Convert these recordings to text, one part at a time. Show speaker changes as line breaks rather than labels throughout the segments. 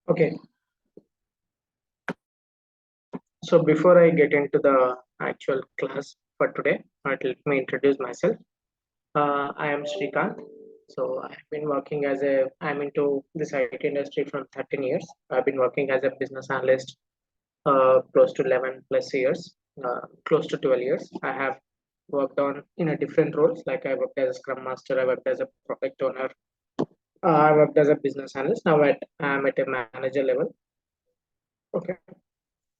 Okay, so before I get into the actual class for today, let me introduce myself. I am Srikanth. So I've been working I'm into this IT industry from 13 years. I've been working as a business analyst close to 11 plus years, close to 12 years. I have worked on in a different roles, like I worked as a scrum master, I worked as a product owner, I worked as a business analyst. Now I'm at a manager level. Okay,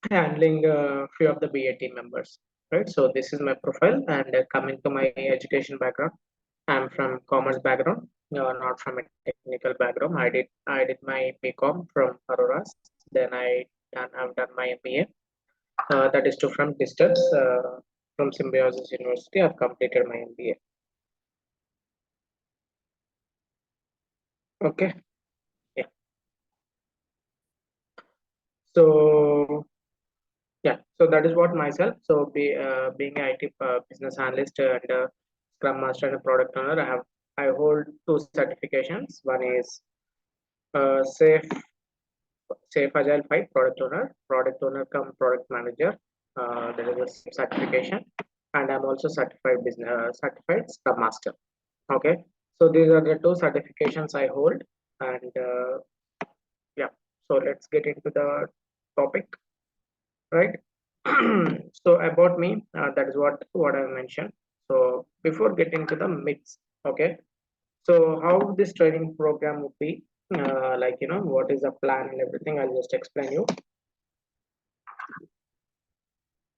handling a few of the BA team members. Right. So this is my profile, and coming to my education background, I'm from commerce background, not from a technical background. I did my BCom from Auroras. Then I've done my MBA. That is to from distance from Symbiosis University. I've completed my MBA. Okay. Yeah. So yeah. So that is what myself. So being an IT business analyst and Scrum Master and a product owner, I hold two certifications. One is Safe Agile 5 product owner come product manager. There is a certification, and I'm also certified Scrum Master. Okay, so these are the two certifications I hold, and yeah. So let's get into the topic, right? So about me, that is what I mentioned. So before getting to the myths, okay. So how this training program would be, like what is the plan and everything. I'll just explain you.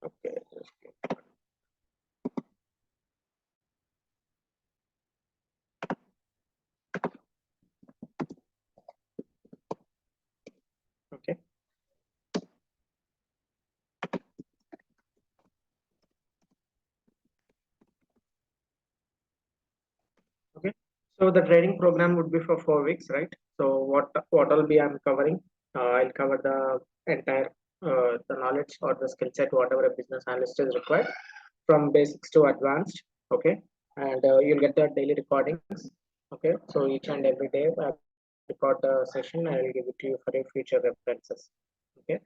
Okay. Okay. Okay. So the training program would be for 4 weeks, right? So what will be I'm covering? I'll cover the entire the knowledge or the skill set, whatever a business analyst is required, from basics to advanced. Okay, and you'll get the daily recordings. Okay, so each and every day I record the session. I will give it to you for your future references. Okay,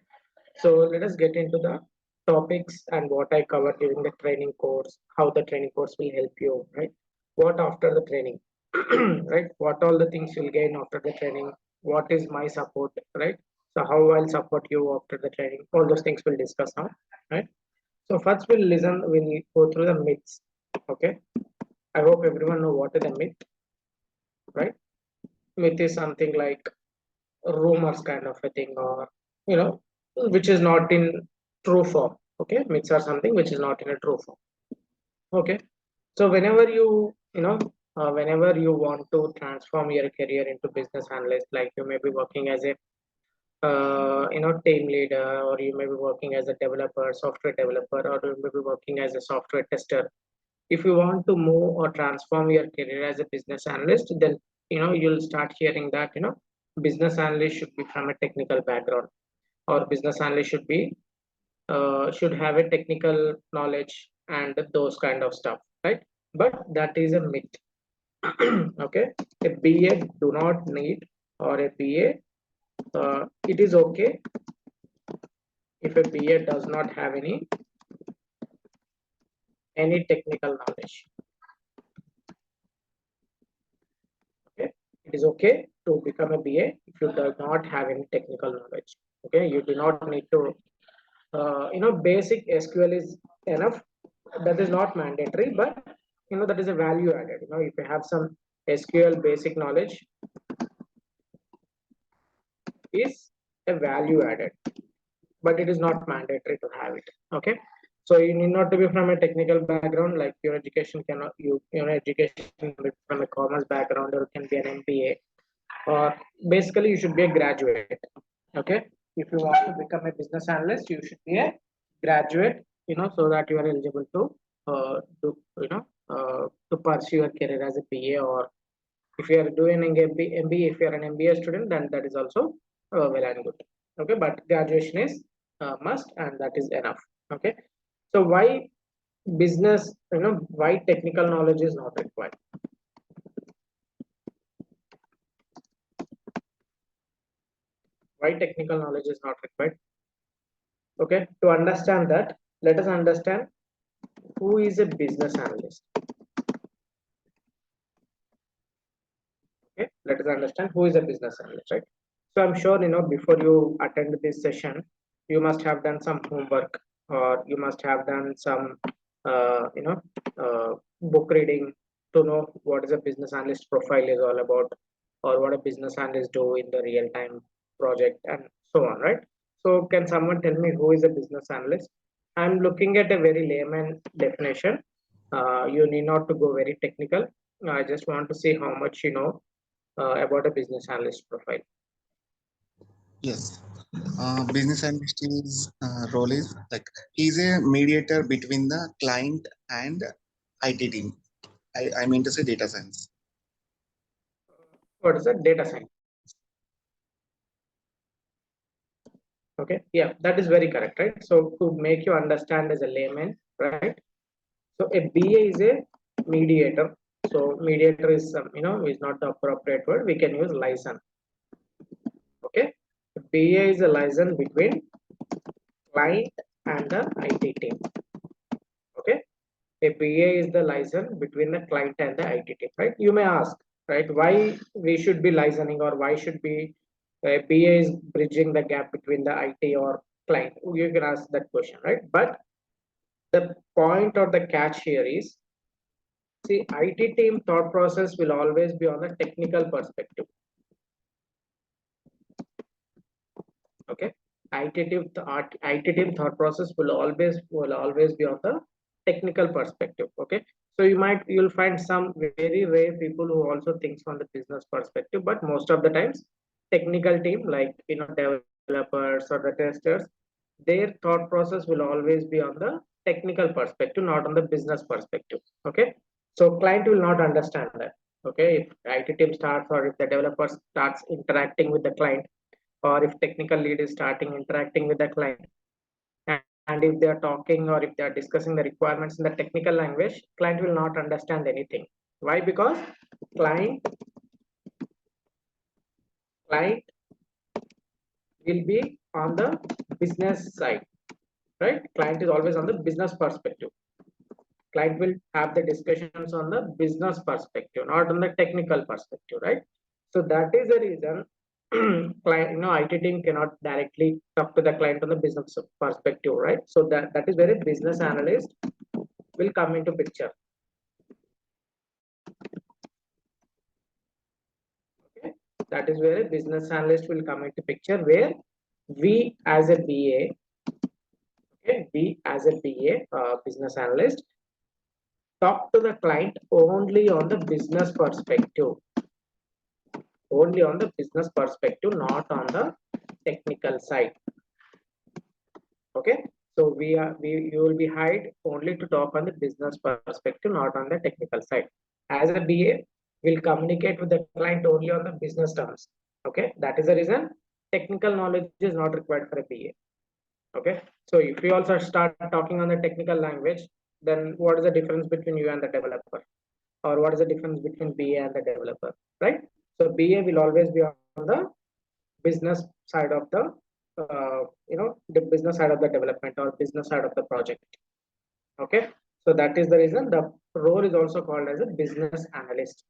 so let us get into the topics and what I cover during the training course, how the training course will help you, right? What after the training, right? What all the things you'll gain after the training? What is my support, right? So how I'll support you after the training? All those things we'll discuss now, right? So first we'll go through the myths. Okay. I hope everyone know what is a myth, right? Myth is something like rumors kind of a thing, or which is not in true form. Okay, myths are something which is not in a true form. Okay, so whenever you want to transform your career into business analyst, like you may be working as a team leader, or you may be working as a developer, software developer, or you may be working as a software tester. If you want to move or transform your career as a business analyst, then you'll start hearing that business analyst should be from a technical background, or business analyst should have a technical knowledge and those kind of stuff, right? But that is a myth. Okay, a BA do not need, or a BA, it is okay if a BA does not have any technical knowledge. Okay, it is okay to become a BA if you do not have any technical knowledge. Okay, you do not need to basic SQL is enough. That is not mandatory, but that is a value added. If you have some SQL basic knowledge, is a value added, but it is not mandatory to have it. Okay, so you need not to be from a technical background, like your education cannot your education from a commerce background, or it can be an MBA, or basically you should be a graduate. Okay, if you want to become a business analyst, you should be a graduate, so that you are eligible to pursue your career as a BA, or if you are doing an MBA, if you are an MBA student, then that is also well and good. Okay, but graduation is must, and that is enough. Okay, so why technical knowledge is not required? Why technical knowledge is not required? Okay, to understand that, let us understand who is a business analyst. Okay, let us understand who is a business analyst, right? So I'm sure before you attend this session, you must have done some homework, or you must have done some book reading to know what is a business analyst profile is all about, or what a business analyst do in the real time project, and so on, right? So can someone tell me who is a business analyst? I'm looking at a very layman definition. You need not to go very technical. I just want to see how much you know about a business analyst profile.
Yes. Business analyst is role is like he's a mediator between the client and IT team. I mean to say data science.
What is a data science? Okay, yeah, that is very correct, right? So to make you understand as a layman, right? So a BA is a mediator. So mediator is is not the appropriate word. We can use liaison. Okay, BA is a liaison between client and the IT team. Okay, a BA is the liaison between the client and the IT team, right? You may ask, right, why we should be liaisoning, or why should be BA is bridging the gap between the IT or client. You can ask that question, right? But the point or the catch here is, see, IT team thought process will always be on the technical perspective. Okay, IT team thought process will always be on the technical perspective. Okay, so you'll find some very rare people who also thinks from the business perspective, but most of the times technical team, like developers or the testers, their thought process will always be on the technical perspective, not on the business perspective. Okay, so client will not understand that. Okay, if IT team starts, or if the developer starts interacting with the client, or if technical lead is starting interacting with the client, and if they are talking, or if they are discussing the requirements in the technical language, client will not understand anything. Why? Because client will be on the business side, right? Client is always on the business perspective. Client will have the discussions on the business perspective, not on the technical perspective, right? So that is the reason client, IT team cannot directly talk to the client on the business perspective, right? So that is where a business analyst will come into picture. Okay, that is where a business analyst will come into picture, where we as a BA, okay, we as a BA, business analyst, talk to the client only on the business perspective, only on the business perspective, not on the technical side. Okay, so you will be hired only to talk on the business perspective, not on the technical side. As a BA, will communicate with the client only on the business terms. Okay, that is the reason technical knowledge is not required for a BA. Okay, so if you also start talking on the technical language, then what is the difference between you and the developer, or what is the difference between BA and the developer, right? So BA will always be on the business side of the the business side of the development, or business side of the project. Okay, so that is the reason the role is also called as a business analyst,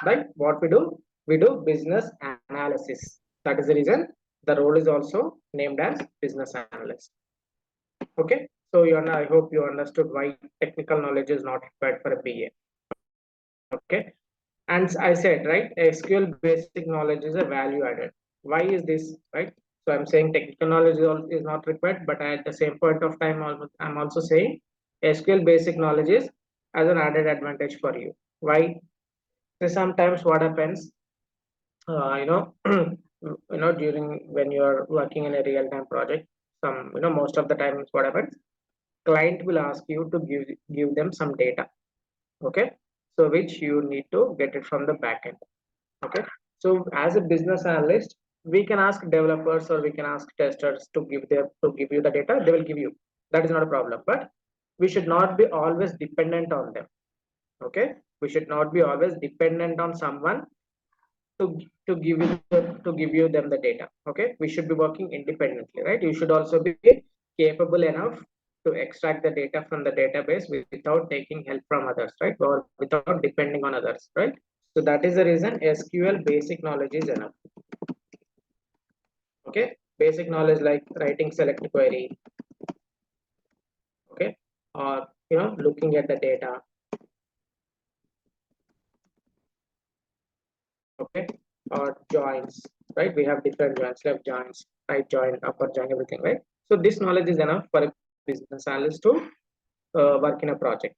right? What we do business analysis. That is the reason the role is also named as business analyst. Okay, so I hope you understood why technical knowledge is not required for a BA. Okay, and I said, right, SQL basic knowledge is a value added. Why is this, right? So I'm saying technical knowledge is not required, but at the same point of time, I'm also saying SQL basic knowledge is as an added advantage for you. Why? So sometimes what happens, during when you are working in a real-time project, most of the times what happens, client will ask you to give them some data. Okay, so which you need to get it from the backend. Okay, so as a business analyst, we can ask developers, or we can ask testers to give you the data. They will give you. That is not a problem, but we should not be always dependent on them. Okay, we should not be always dependent on someone to give you them the data. Okay, we should be working independently, right? You should also be capable enough to extract the data from the database without taking help from others, right? Or without depending on others, right? So that is the reason SQL basic knowledge is enough. Okay, basic knowledge like writing select query, okay, or looking at the data, okay, or joins, right? We have different joins, left joins, right join, upper join, everything, right? So this knowledge is enough for a business analyst to work in a project.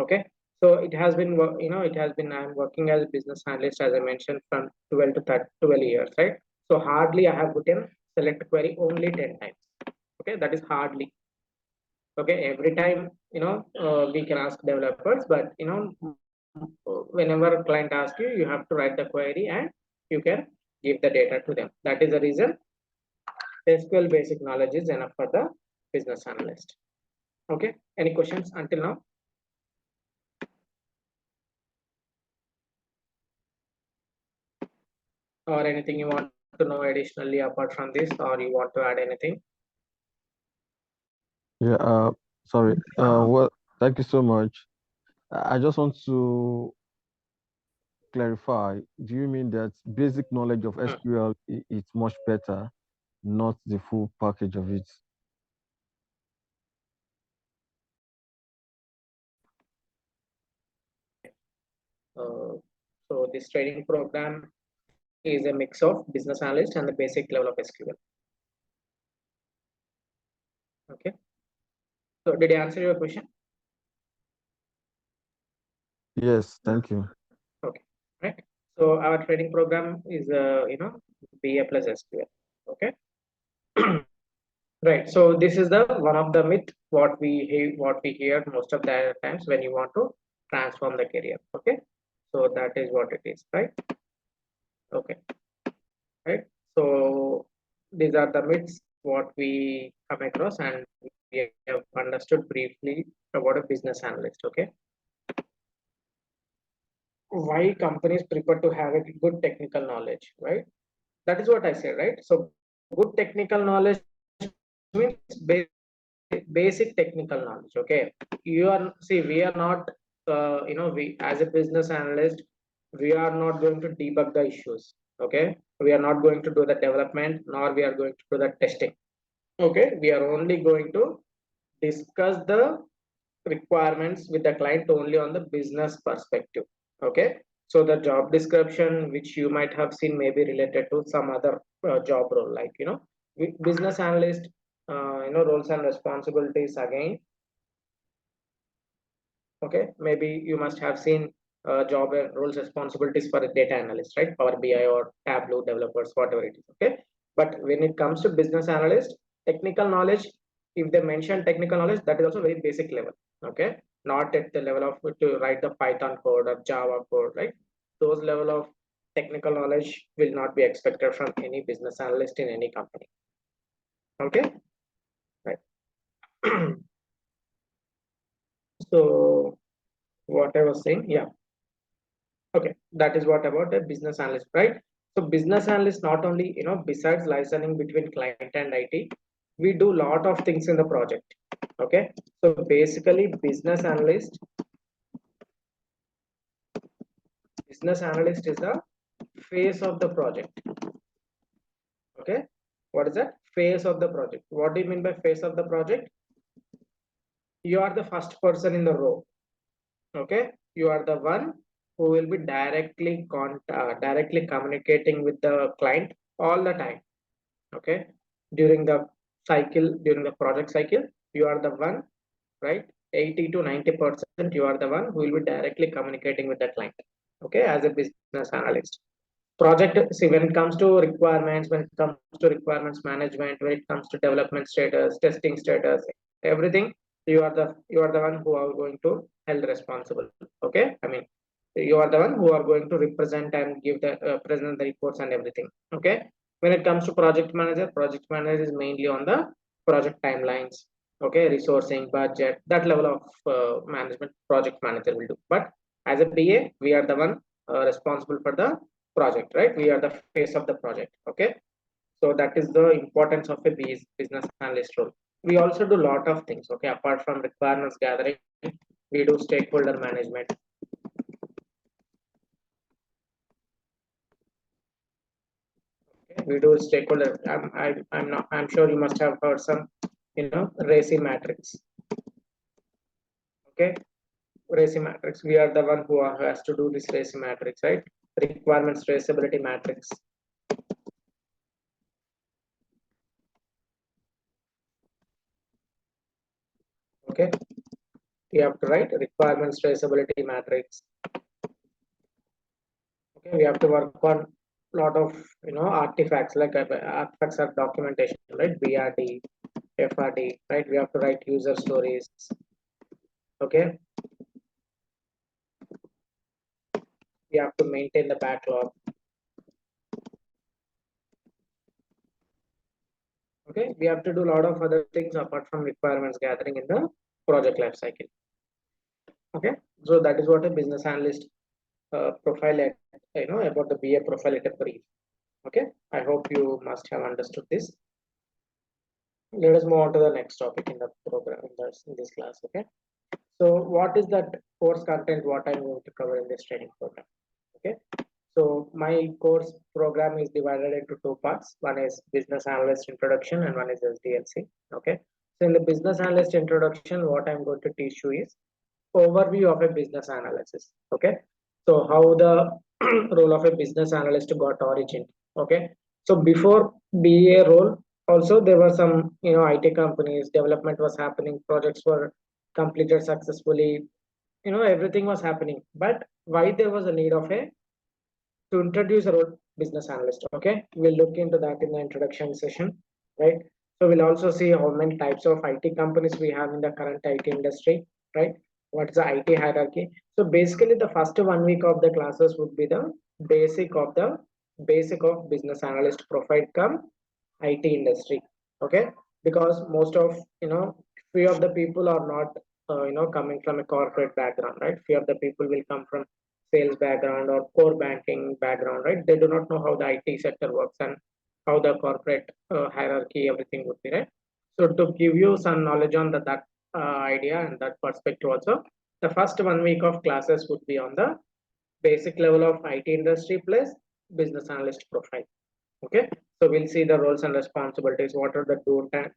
Okay, so it has been I'm working as a business analyst, as I mentioned, from 12 to 12 years, right? So hardly I have put in select query only 10 times. Okay, that is hardly. Okay, every time we can ask developers, but whenever client asks you, you have to write the query and you can give the data to them. That is the reason SQL basic knowledge is enough for the business analyst. Okay, any questions until now? Or anything you want to know additionally apart from this, or you want to add anything?
Yeah, sorry. Well, thank you so much. I just want to clarify. Do you mean that basic knowledge of SQL is much better, not the full package of it?
So this training program is a mix of business analyst and the basic level of SQL. Okay. So did I answer your question?
Yes, thank you.
Okay. Right. So our training program is BA plus SQL. Okay. Right. So this is the one of the myth what we hear most of the times when you want to transform the career. Okay. So that is what it is, right? Okay. Right. So these are the myths what we come across, and we have understood briefly about a business analyst. Okay. Why companies prefer to have a good technical knowledge, right? That is what I said, right? So good technical knowledge means basic technical knowledge. Okay, we are not we as a business analyst, we are not going to debug the issues. Okay, we are not going to do the development, nor we are going to do the testing. Okay, we are only going to discuss the requirements with the client only on the business perspective. Okay, so the job description which you might have seen may be related to some other job role, like business analyst roles and responsibilities again. Okay, maybe you must have seen job and roles responsibilities for a data analyst, right? Power BI or Tableau developers, whatever it is. Okay, but when it comes to business analyst, technical knowledge, if they mention technical knowledge, that is also very basic level. Okay, not at the level of to write the Python code or Java code, right? Those level of technical knowledge will not be expected from any business analyst in any company. Okay, right. So what I was saying, yeah. Okay, that is what about a business analyst, right? So business analyst not only besides listening between client and IT, we do lot of things in the project. Okay, so basically business analyst is the face of the project. Okay, what is that? Face of the project. What do you mean by face of the project? You are the first person in the row. Okay, you are the one who will be directly communicating with the client all the time. Okay, during the project cycle, you are the one, right? 80 to 90% you are the one who will be directly communicating with the client. Okay, as a business analyst. Project, see, when it comes to requirements, when it comes to requirements management, when it comes to development status, testing status, everything, you are the one who are going to held responsible. Okay, I mean, you are the one who are going to represent and give the present the reports and everything. Okay, when it comes to project manager is mainly on the project timelines. Okay, resourcing, budget, that level of management project manager will do. But as a BA, we are the one responsible for the project, right? We are the face of the project. Okay, so that is the importance of a business analyst role. We also do a lot of things. Okay, apart from requirements gathering, we do stakeholder management. Okay, we do stakeholder. I'm sure you must have heard some, RACI matrix. Okay, RACI matrix. We are the one who has to do this RACI matrix, right? Requirements traceability matrix. Okay, we have to write requirements traceability matrix. Okay, we have to work on lot of artifacts, like artifacts are documentation, right? BRD, FRD, right? We have to write user stories. Okay, we have to maintain the backlog. Okay, we have to do a lot of other things apart from requirements gathering in the project life cycle. Okay, so that is what a business analyst profile at, about the BA profile at a brief. Okay, I hope you must have understood this. Let us move on to the next topic in the program in this class. Okay, so what is that course content what I'm going to cover in this training program? Okay, so my course program is divided into two parts. One is business analyst introduction and one is SDLC. Okay, so in the business analyst introduction, what I'm going to teach you is overview of a business analysis. Okay, so how the role of a business analyst got origin. Okay, so before BA role, also there were some IT companies, development was happening, projects were completed successfully, everything was happening. But why there was a need of a to introduce a role business analyst? Okay, we'll look into that in the introduction session, right? So we'll also see how many types of IT companies we have in the current IT industry, right? What's the IT hierarchy? So basically the first 1 week of the classes would be the basic of business analyst profile come IT industry. Okay, because most of few of the people are not coming from a corporate background, right? Few of the people will come from sales background or core banking background, right? They do not know how the IT sector works and how the corporate hierarchy everything would be, right? So to give you some knowledge on that idea and that perspective also, the first 1 week of classes would be on the basic level of IT industry plus business analyst profile. Okay, so we'll see the roles and responsibilities. What are the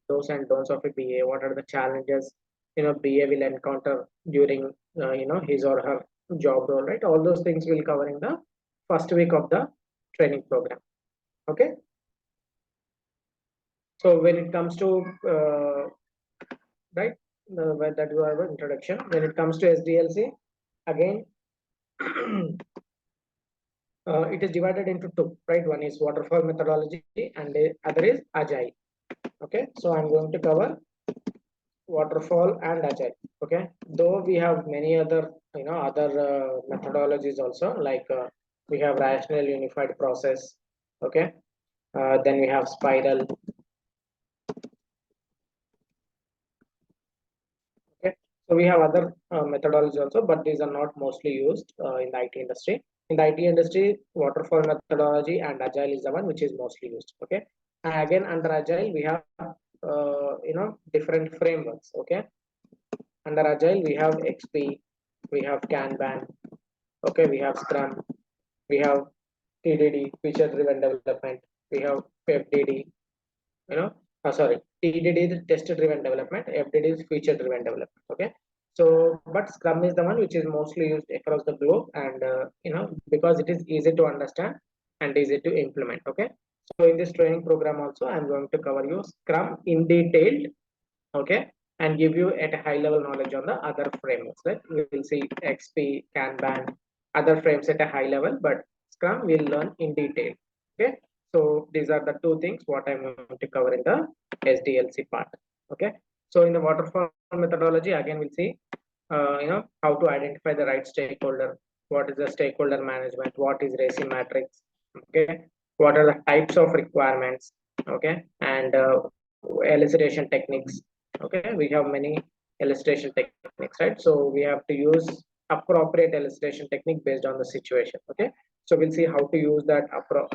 do's and don'ts of a BA? What are the challenges BA will encounter during his or her job role, right? All those things we'll cover in the first week of the training program. Okay, so when it comes to right, that you have an introduction. When it comes to SDLC, again. It is divided into two, right? One is waterfall methodology and the other is agile. Okay, so I'm going to cover waterfall and agile. Okay, though we have many other methodologies also, like we have rational unified process. Okay, then we have spiral. Okay, so we have other methodologies also, but these are not mostly used in the IT industry. In the IT industry, waterfall methodology and agile is the one which is mostly used. Okay, and again under agile we have different frameworks. Okay, under agile we have XP, we have Kanban. Okay, we have Scrum, we have TDD, feature driven development, we have FDD. TDD is test driven development, FDD is feature driven development. Okay, so but Scrum is the one which is mostly used across the globe, and because it is easy to understand and easy to implement. Okay, so in this training program also I'm going to cover you Scrum in detail. Okay, and give you at a high level knowledge on the other frameworks. Right, we will see XP, Kanban, other frames at a high level, but Scrum we'll learn in detail. Okay, so these are the two things what I'm going to cover in the SDLC part. Okay, so in the waterfall methodology, again we'll see how to identify the right stakeholder, what is the stakeholder management, what is RACI matrix. Okay, what are the types of requirements. Okay, and elicitation techniques. Okay, we have many elicitation techniques, right? So we have to use appropriate elicitation technique based on the situation. Okay, so we'll see how to use that,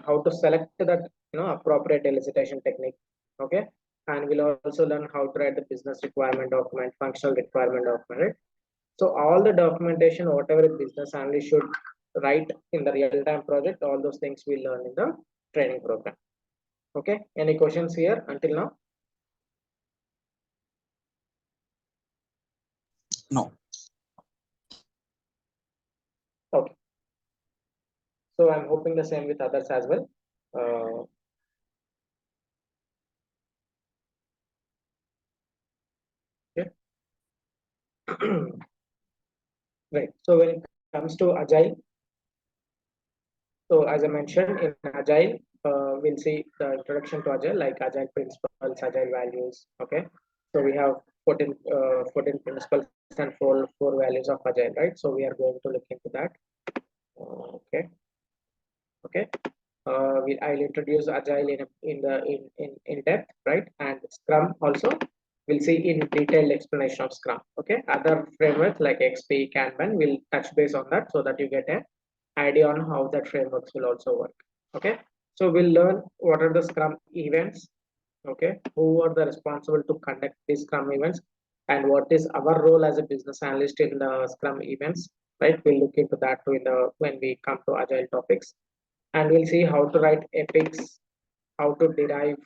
how to select that appropriate elicitation technique. Okay, and we'll also learn how to write the business requirement document, functional requirement document, right? So all the documentation, whatever a business analyst should write in the real-time project, all those things we learn in the training program. Okay, any questions here until now?
No.
Okay, so I'm hoping the same with others as well. Okay. Right, so when it comes to Agile, so as I mentioned, in Agile, we'll see the introduction to Agile, like Agile principles, Agile values. Okay, so we have 14 principles and four values of Agile, right? So we are going to look into that. Okay, okay. I'll introduce Agile in depth, right? And Scrum also. We'll see in detailed explanation of Scrum. Okay, other frameworks like XP, Kanban, will touch base on that so that you get a idea on how that frameworks will also work. Okay, so we'll learn what are the Scrum events. Okay, who are the responsible to conduct these Scrum events, and what is our role as a business analyst in the Scrum events. Right, we'll look into that when we come to Agile topics, and we'll see how to write epics, how to derive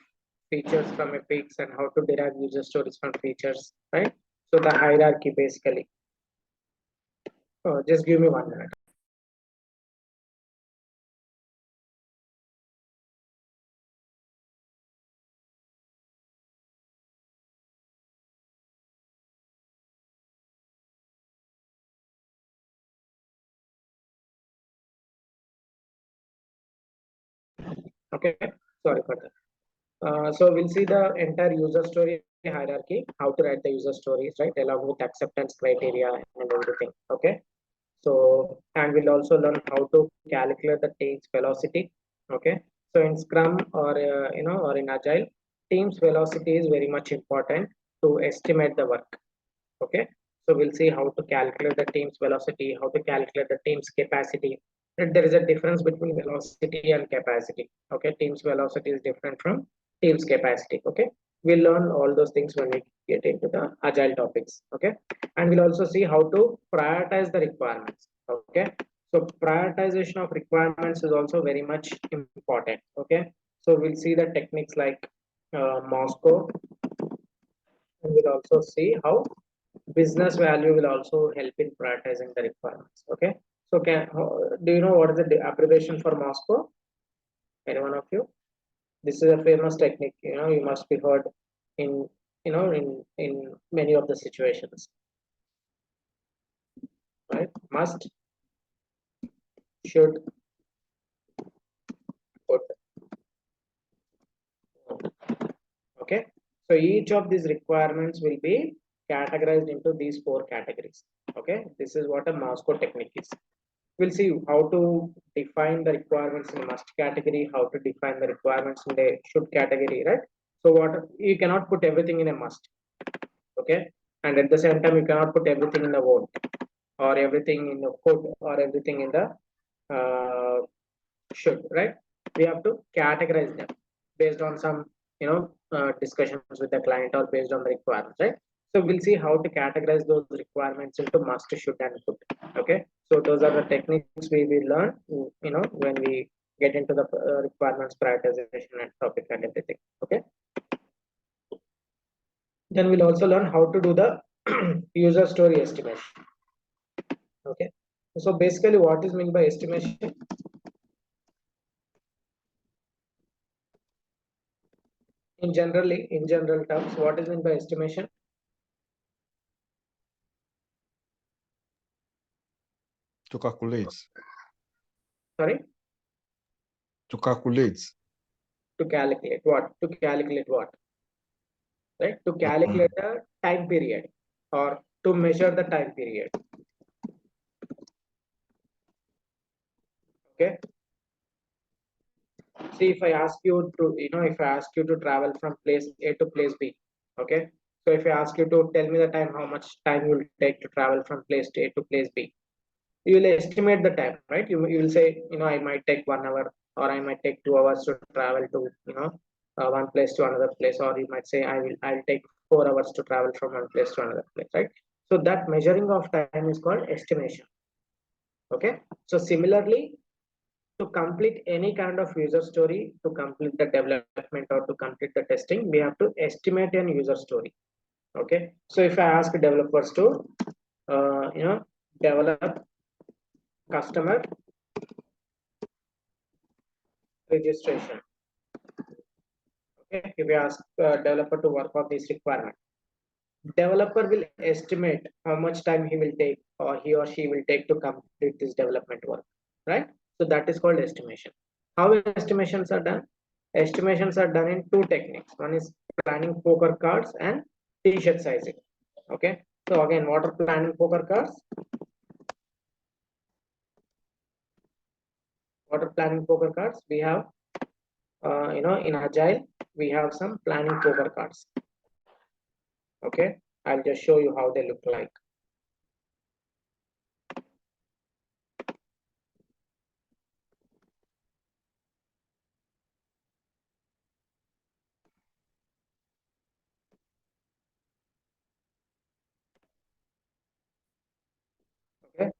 features from epics, and how to derive user stories from features. Right, so the hierarchy basically. Just give me 1 minute. Okay, sorry for that. So we'll see the entire user story hierarchy, how to write the user stories, right, along with acceptance criteria and everything. Okay, so and we'll also learn how to calculate the team's velocity. Okay, so in Scrum or or in Agile, team's velocity is very much important to estimate the work. Okay, so we'll see how to calculate the team's velocity, how to calculate the team's capacity. And there is a difference between velocity and capacity. Okay, team's velocity is different from team's capacity. Okay, we'll learn all those things when we get into the Agile topics. Okay, and we'll also see how to prioritize the requirements. Okay, so prioritization of requirements is also very much important. Okay, so we'll see the techniques like Moscow, and we'll also see how business value will also help in prioritizing the requirements. Okay, so do you know what is the abbreviation for Moscow? Any one of you? This is a famous technique. You must be heard in in many of the situations, right? Must, should, could. Okay, so each of these requirements will be categorized into these 4 categories. Okay, this is what a Moscow technique is. We'll see how to define the requirements in a must category, how to define the requirements in the should category, right? So what you cannot put everything in a must. Okay, and at the same time you cannot put everything in the won't, or everything in the could, or everything in the should, right? We have to categorize them based on some discussions with the client, or based on the requirements, right? So we'll see how to categorize those requirements into must, should, and could. Okay, so those are the techniques we will learn when we get into the requirements prioritization and topic and everything. Okay, then we'll also learn how to do the user story estimation. Okay, so basically what is meant by estimation? In general terms, what is meant by estimation?
To calculate.
Sorry,
To calculate.
to calculate what? To calculate what? Right, to calculate the time period, or to measure the time period. Okay, see, if I ask you to travel from place A to place B. Okay, so if I ask you to tell me the time, how much time you will take to travel from place A to place B, you will estimate the time, right? You will say, I might take 1 hour, or I might take 2 hours to travel to, one place to another place, or you might say I'll take 4 hours to travel from one place to another place, right? So that measuring of time is called estimation. Okay. So similarly, to complete any kind of user story, to complete the development or to complete the testing, we have to estimate an user story. Okay. So if I ask developers to, develop customer registration. Okay. If we ask developer to work on this requirement, developer will estimate how much time he will take, or he or she will take to complete this development work, right? So that is called estimation. How estimations are done? Estimations are done in two techniques. One is planning poker cards and t-shirt sizing. Okay. So again, what are planning poker cards? What are planning poker cards? We have, in Agile, we have some planning poker cards. Okay. I'll just show you how they look like. Okay.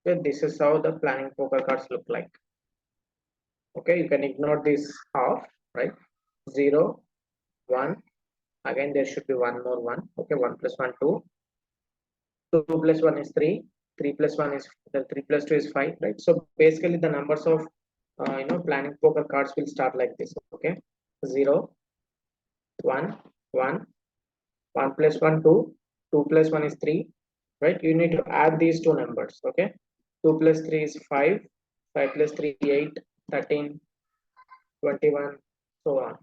Okay, this is how the planning poker cards look like. Okay, you can ignore this half, right? 0, 1. Again, there should be one more 1. Okay, 1 plus 1, 2. 2 plus 1 is 3. 3 plus 1 is 3 plus 2 is 5, right? So basically, the numbers of planning poker cards will start like this. Okay, 0, 1, 1, 1 plus 1, 2. 2 plus 1 is 3, right? You need to add these two numbers. Okay, 2 plus 3 is 5. 5 plus 3 is 8, 13, 21, so on.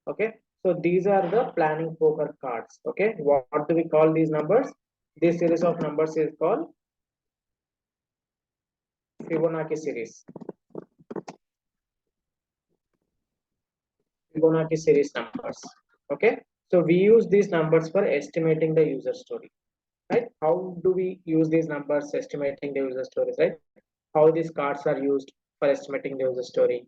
Okay, so these are the planning poker cards. Okay, what do we call these numbers? This series of numbers is called Fibonacci series. Fibonacci series numbers. Okay, so we use these numbers for estimating the user story, right? How do we use these numbers estimating the user stories, right? How these cards are used for estimating the user story?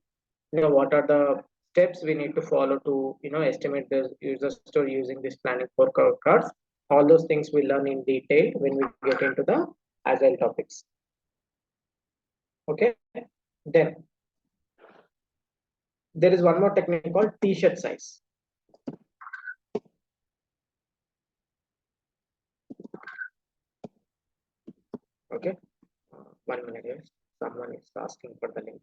What are the steps we need to follow to estimate the user story using this planning poker cards? All those things we learn in detail when we get into the agile topics. Okay, then there is one more technique called t-shirt size. Okay, 1 minute here, someone is asking for the link.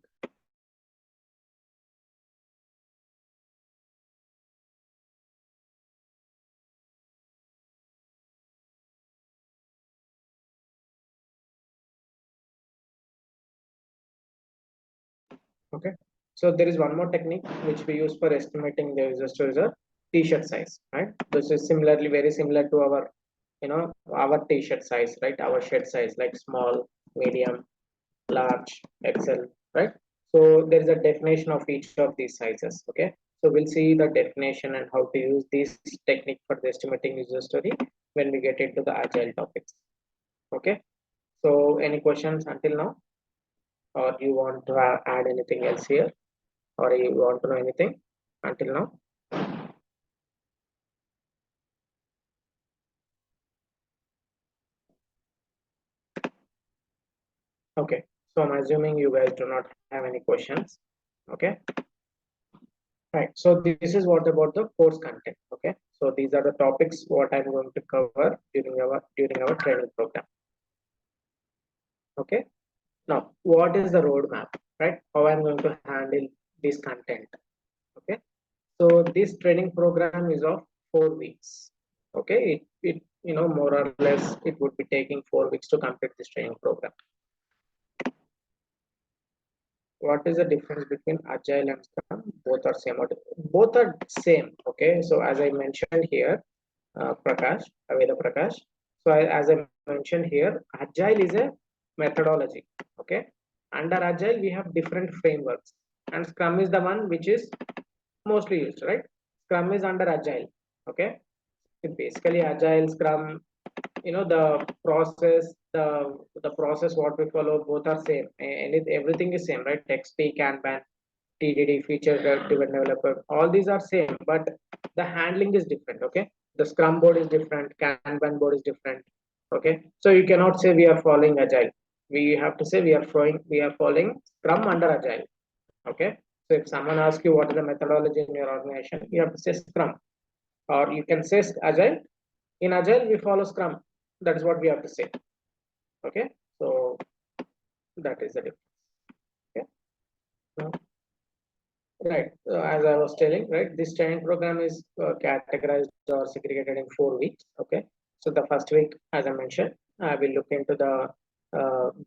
Okay, so there is one more technique which we use for estimating the user stories, a t-shirt size, right? This is similarly very similar to our our t-shirt size, right? Our shirt size, like small, medium, large, XL, right? So there is a definition of each of these sizes. Okay, so we'll see the definition and how to use this technique for the estimating user story when we get into the agile topics. Okay, so any questions until now, or do you want to add anything else here, or you want to know anything until now? Okay, so I'm assuming you guys do not have any questions. Okay, right. So this is what about the course content. Okay, so these are the topics what I'm going to cover during our training program. Okay, now what is the roadmap, right? How I'm going to handle this content. Okay, so this training program is of 4 weeks. Okay, it more or less it would be taking 4 weeks to complete this training program. What is the difference between agile and scrum? Both are same. Both are same. Okay, so as I mentioned here, Prakash, Aveda Prakash. So as I mentioned here, agile is a methodology. Okay, under agile we have different frameworks, and scrum is the one which is mostly used, right? Scrum is under agile. Okay, basically Agile, Scrum, the process what we follow both are same, and everything is same, right? XP, Kanban, TDD, feature driven developer, all these are same, but the handling is different. Okay, the Scrum board is different, Kanban board is different. Okay, so you cannot say we are following Agile. We have to say we are following Scrum under Agile. Okay, so if someone asks you what is the methodology in your organization, you have to say Scrum, or you can say Agile. In Agile, we follow Scrum. That is what we have to say. Okay, so that is the difference. Okay, now, right. As I was telling, right, this training program is categorized or segregated in 4 weeks. Okay, so the first week, as I mentioned, I will look into the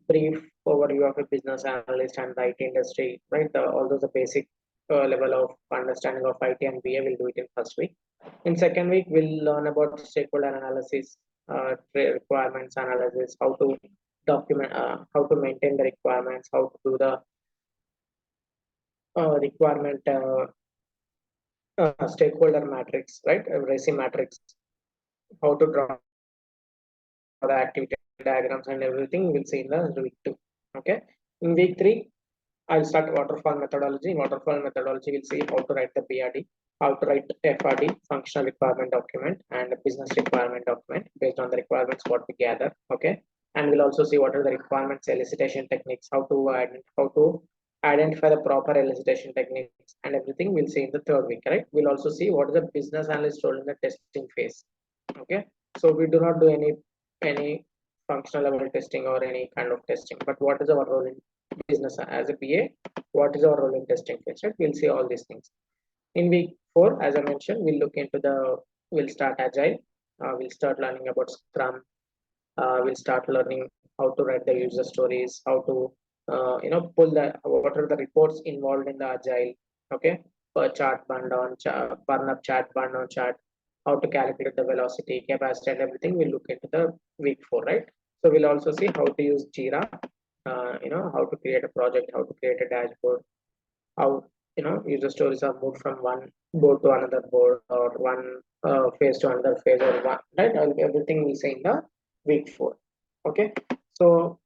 brief overview of a business analyst and the IT industry. Right, all those the basic level of understanding of IT and BA. Will do it in first week. In second week, we'll learn about stakeholder analysis, requirements analysis, how to document, how to maintain the requirements, how to do the requirement stakeholder matrix, right? RACI matrix, how to draw the activity diagrams and everything. We'll see in the week 2. Okay. In week 3, I'll start waterfall methodology. In waterfall methodology, we'll see how to write the BRD, how to write FRD, functional requirement document, and business requirement document based on the requirements what we gather. Okay, and we'll also see what are the requirements, elicitation techniques, how to identify the proper elicitation techniques, and everything. We'll see in the third week. Right? We'll also see what is the business analyst role in the testing phase. Okay, so we do not do any functional level testing or any kind of testing, but what is our role in business as a BA? What is our role in testing phase? Right? We'll see all these things. In week 4, as I mentioned, we'll start Agile. We'll start learning about Scrum. We'll start learning how to write the user stories, how to pull what are the reports involved in the Agile. Okay, per chart, burn up chart, burn down chart, how to calculate the velocity, capacity, and everything. We'll look into the week 4, right? So we'll also see how to use Jira, how to create a project, how to create a dashboard, how user stories are moved from one board to another board, or one phase to another phase, or one, right? Everything we'll say in the week 4. Okay, so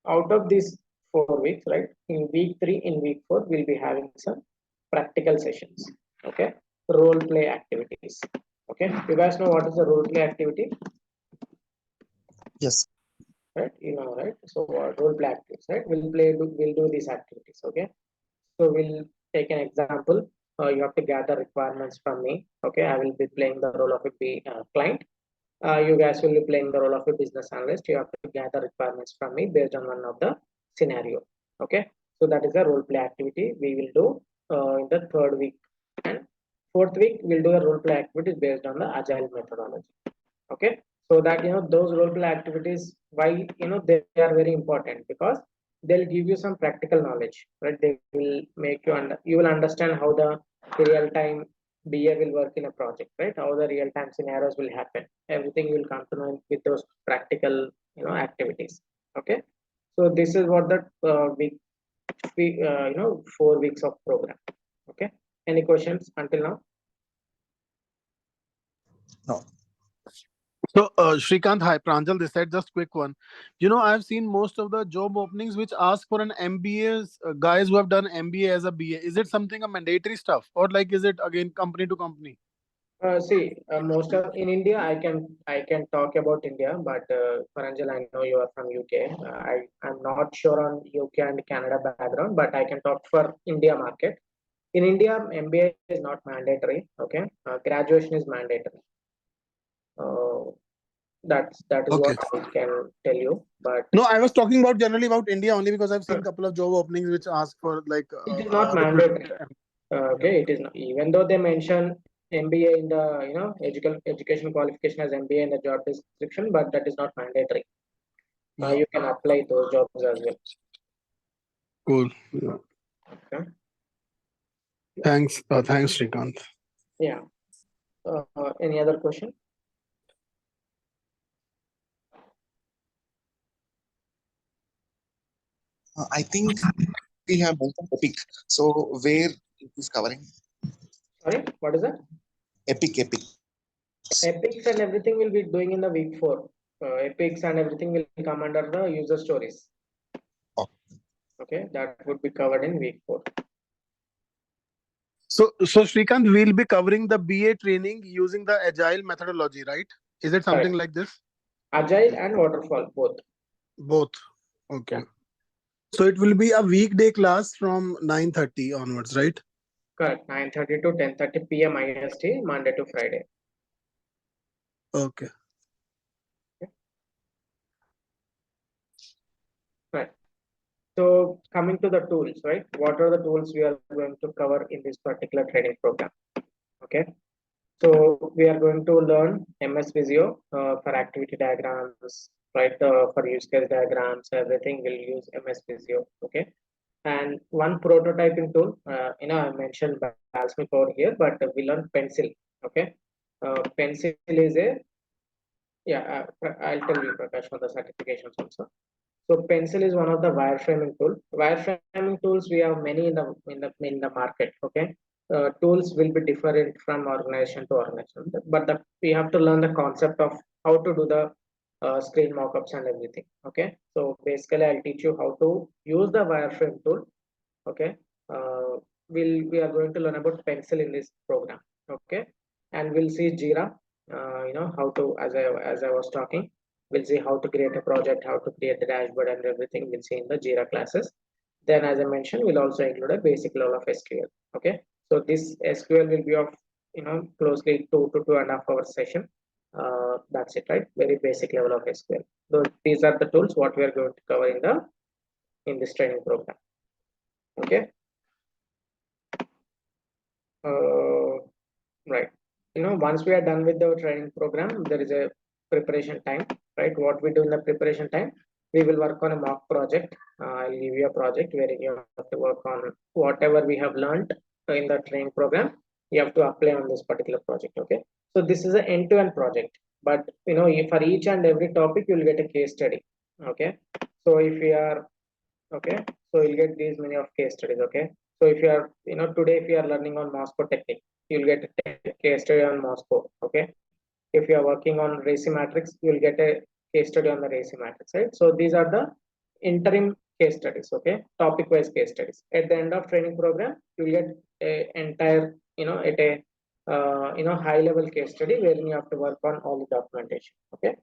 out of these 4 weeks, right, in week 3, in week 4, we'll be having some practical sessions. Okay, role play activities. Okay, you guys know what is the role play activity?
Yes.
Right, right? So role play activities, right? We'll do these activities. Okay, so we'll take an example. You have to gather requirements from me. Okay, I will be playing the role of a client. You guys will be playing the role of a business analyst. You have to gather requirements from me based on one of the scenario. Okay, so that is a role play activity we will do in the third week, and fourth week we'll do a role play activity based on the Agile methodology. Okay, so that those role play activities, why they are very important, because they'll give you some practical knowledge, right? They will make you will understand how the real time BA will work in a project, right? How the real time scenarios will happen. Everything will come to know with those practical activities. Okay, so this is what the week 4 weeks of program. Okay, any questions until now?
No.
So, Shrikant, hi, Pranjal, this side, just quick one. I've seen most of the job openings which ask for an MBA, guys who have done MBA as a BA. Is it something a mandatory stuff, or like is it again company to company?
See, most of in India, I can talk about India, but Paranjal, I know you are from UK. I'm not sure on UK and Canada background, but I can talk for India market. In India, MBA is not mandatory. Okay, graduation is mandatory. That is
Okay.
what I can tell you. But
No, I was talking about generally about India only because I've seen a couple of job openings which ask for like.
it is not mandatory. Okay, it is not, even though they mention MBA in the education qualification as MBA in the job description, but that is not mandatory. You can apply those jobs as well.
Cool.
Okay.
Thanks. Thanks, Shrikant.
Yeah. Any other question?
I think we have both a topic. So where it is covering?
Sorry, what is that? Epics and everything will be doing in the week 4. Epics and everything will come under the user stories.
Oh.
Okay, that would be covered in week 4.
So Shrikant, we'll be covering the BA training using the Agile methodology, right? Is it something
Correct.
like this?
Agile and waterfall, both.
Both. Okay.
Yeah.
So it will be a weekday class from 9:30 onwards, right?
Correct. 9:30 to 10:30 p.m. IST, Monday to Friday.
Okay.
Right. So coming to the tools, right? What are the tools we are going to cover in this particular training program? Okay. So we are going to learn MS Visio for activity diagrams, right? For use case diagrams, everything will use MS Visio. Okay. And one prototyping tool, I mentioned Basmic over here, but we learn Pencil. Okay. Pencil is I'll tell you, Prakash, on the certifications also. So Pencil is one of the wireframing tool. Wireframing tools we have many in the market. Okay, tools will be different from organization to organization, but we have to learn the concept of how to do the screen mockups and everything. Okay, so basically I'll teach you how to use the wireframe tool. Okay, we are going to learn about Pencil in this program. Okay, and we'll see Jira. How to, as I was talking, we'll see how to create a project, how to create the dashboard and everything. We'll see in the Jira classes. Then, as I mentioned, we'll also include a basic level of SQL. Okay, so this SQL will be of closely 2 to 2.5 hours session. That's it, right? Very basic level of SQL. So these are the tools what we are going to cover in this training program. Okay. Right. Once we are done with the training program, there is a preparation time, right? What we do in the preparation time, we will work on a mock project. I'll give you a project where you have to work on whatever we have learned in the training program. You have to apply on this particular project. Okay. So this is an end-to-end project, but for each and every topic, you will get a case study. Okay. So if we are okay, so you'll get these many of case studies. Okay, so if you are today if you are learning on Moscow technique, you'll get a case study on Moscow. Okay, if you are working on raci matrix, you'll get a case study on the raci matrix, right? So these are the interim case studies. Okay, topic wise case studies. At the end of training program, you'll get a entire at a high level case study wherein you have to work on all the documentation. Okay,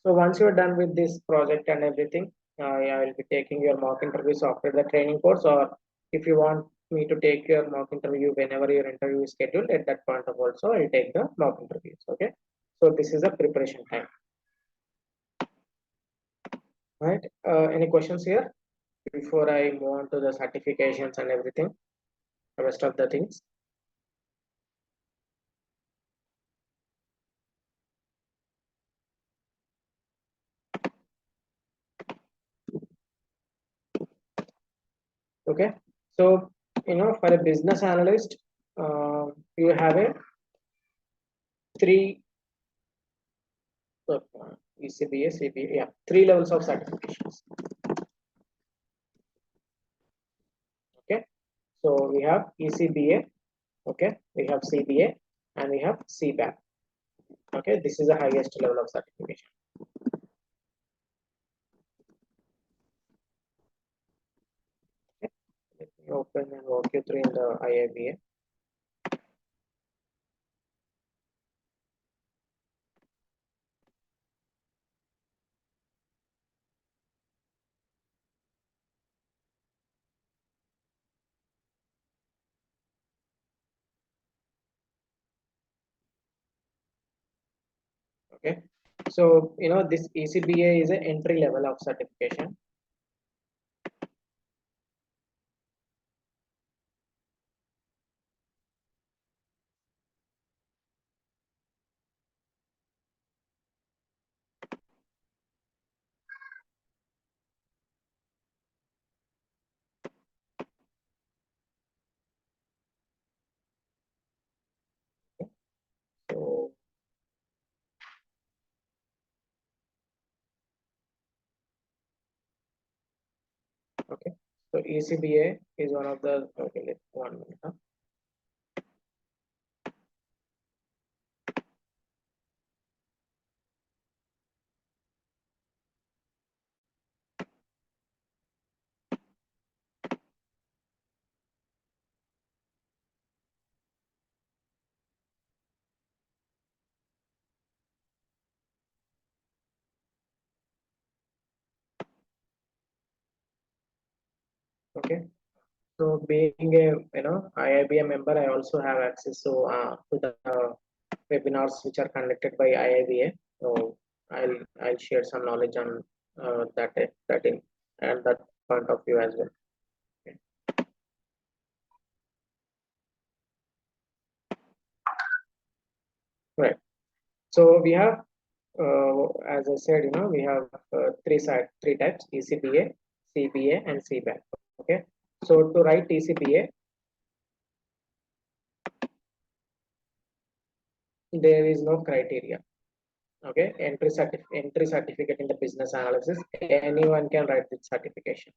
so once you're done with this project and everything, I will be taking your mock interviews after the training course, or if you want me to take your mock interview whenever your interview is scheduled, at that point of also I'll take the mock interviews. Okay, so this is a preparation time. Right? Any questions here before I move on to the certifications and everything, the rest of the things? Okay, so for a business analyst, you have a three ECBA, CBA, yeah, 3 levels of certifications. Okay, so we have ECBA, okay, we have CBA, and we have CBAP. Okay, this is the highest level of certification. Okay, let me open and walk you through in the IIBA. Okay, so this ECBA is an entry level of certification. So okay, so ECBA is one of the, okay, let 1 minute. Okay. So being a IIBA member, I also have access to the webinars which are conducted by IIBA. So I'll share some knowledge on that in and that point of view as well. Okay. Right. So we have, as I said, we have three types: ECBA, CBA, and CBAC. Okay. So to write ECBA, there is no criteria. Okay, entry certificate in the business analysis, anyone can write this certification.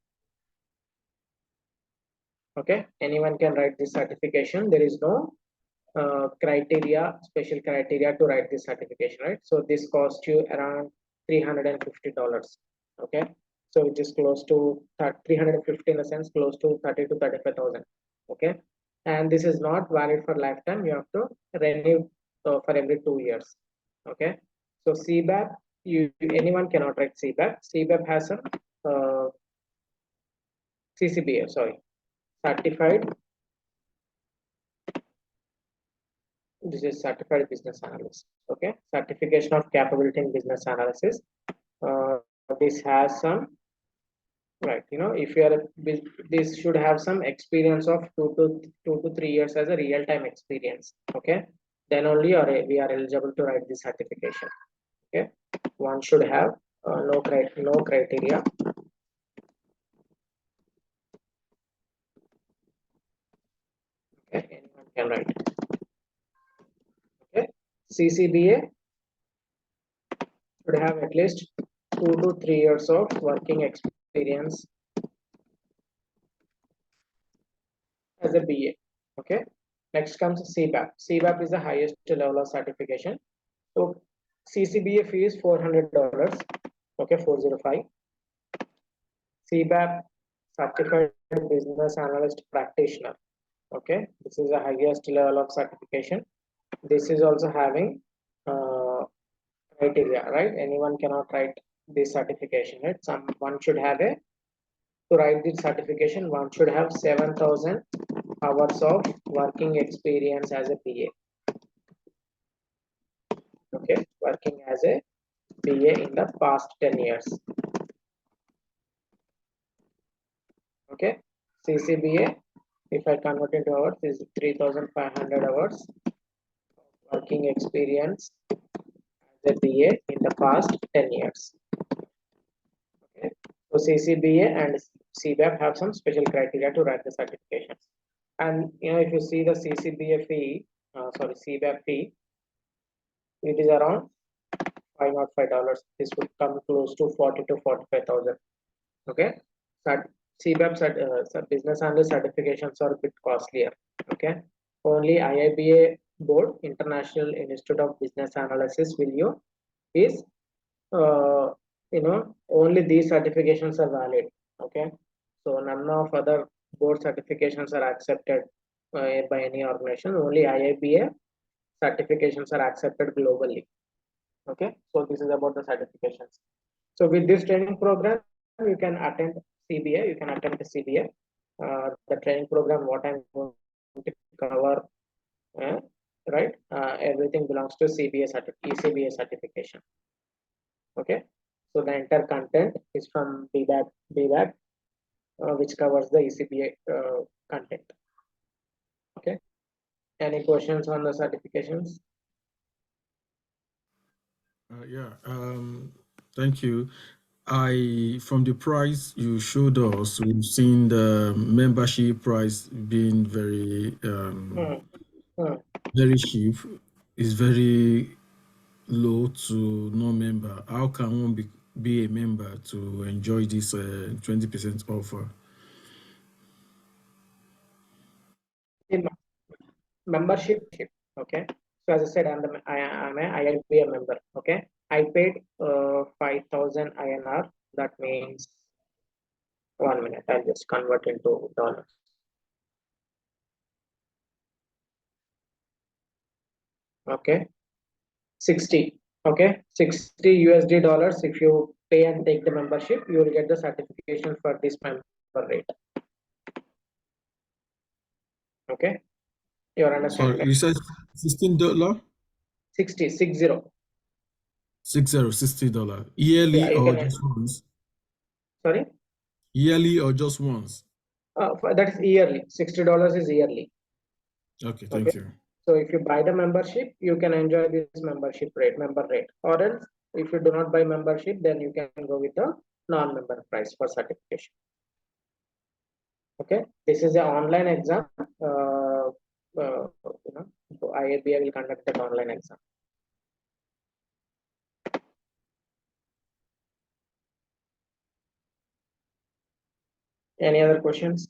Okay, anyone can write this certification. There is no special criteria to write this certification, right? So this costs you around $350. Okay, so which is close to 350 in a sense, close to 30 to 35,000. Okay, and this is not valid for lifetime. You have to renew for every 2 years. Okay, so CBAP, anyone cannot write CBAP. CBAP has some CCBA, sorry, certified. This is certified business analyst. Okay, certification of capability in business analysis. This has some, right? If you are this should have some experience of 2 to 3 years as a real-time experience. Okay, then only we are eligible to write this certification. Okay, one should have no criteria. Okay, anyone can write. Okay, CCBA should have at least 2 to 3 years of working experience as a BA. Okay, next comes CBAP. CBAP is the highest level of certification. So CCBA fee is $400. Okay, 405. CBAP, certified business analyst practitioner. Okay, this is the highest level of certification. This is also having criteria, right? Anyone cannot write this certification, right? One should have to write this certification, one should have 7,000 hours of working experience as a BA. Okay, working as a BA in the past 10 years. Okay, CCBA, if I convert into hours, is 3,500 hours working experience as a BA in the past 10 years. Okay, so CCBA and CBAP have some special criteria to write the certifications. And if you see the CCBA fee, CBAP fee, it is around $505. This would come close to 40 to 45,000. Okay, CBAP business analyst certifications are a bit costlier. Okay, only IIBA board, International Institute of Business Analysis, is only these certifications are valid. Okay, so none of other board certifications are accepted by any organization. Only IIBA certifications are accepted globally. Okay, so this is about the certifications. So with this training program, you can attend CBA, you can attend the CBA. The training program, what I'm going to cover, right? Everything belongs to ECBA certification. Okay, so the entire content is from BBAC, which covers the ECBA content. Okay, any questions on the certifications?
Thank you. From the price you showed us, we've seen the membership price being very very cheap. It's very low to no member. How can one be a member to enjoy this 20% offer?
Membership. Okay, so as I said, I'm an IIBA member. Okay, I paid 5,000 INR. That means 1 minute. I'll just convert into dollars. Okay, 60. Okay, 60 USD dollars. If you pay and take the membership, you will get the certification for this member rate. Okay, you understand?
Sorry, you said $16?
60.
$60 yearly
Yeah, you
or
can.
just once?
Sorry,
Yearly or just once?
that is yearly. $60 is yearly.
Okay,
Okay.
thank you.
So if you buy the membership, you can enjoy this member rate. Or else, if you do not buy membership, then you can go with the non-member price for certification. Okay, this is an online exam. So IABA will conduct an online exam. Any other questions?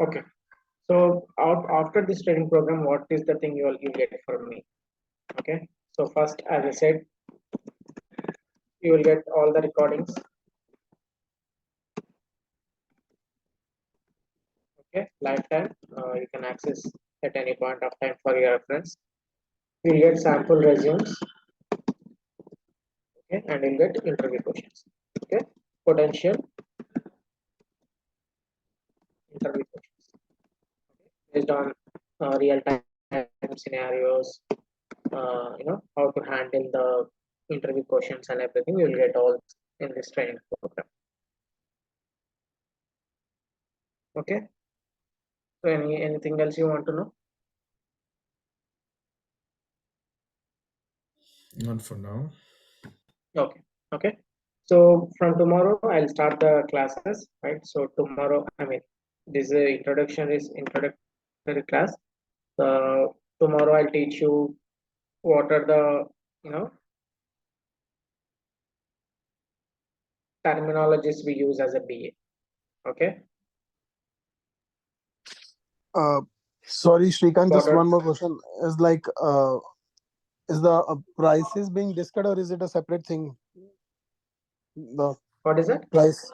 Okay. So after this training program, what is the thing you will get from me? Okay. So first, as I said, you will get all the recordings. Okay, lifetime. You can access at any point of time for your reference. You'll get sample resumes. Okay, and you'll get interview questions. Okay, potential interview questions based on real-time scenarios. How to handle the interview questions and everything. You'll get all in this training program. Okay. So anything else you want to know?
Not for now.
Okay. Okay. So from tomorrow I'll start the classes, right? So tomorrow, this introductory class. Tomorrow I'll teach you what are the terminologies we use as a BA. Okay.
Sorry, Shrikant, just
What are-
one more question. Is the prices being discussed, or is it a separate thing? The
What is it?
price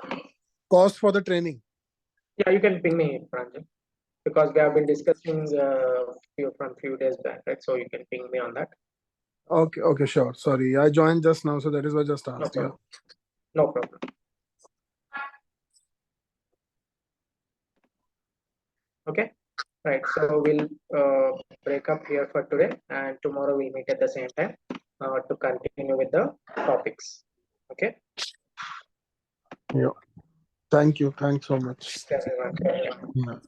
cost for the training.
Yeah, you can ping me, Pranjal, because we have been discussing from few days back, right? So you can ping me on that.
Okay, sure. Sorry, I joined just now, so that is why I just
No
asked.
problem. No problem. Okay, right. So we'll break up here for today, and tomorrow we'll meet at the same time to continue with the topics. Okay.
Yeah. Thank you. Thanks so much.
Everyone.
Yeah.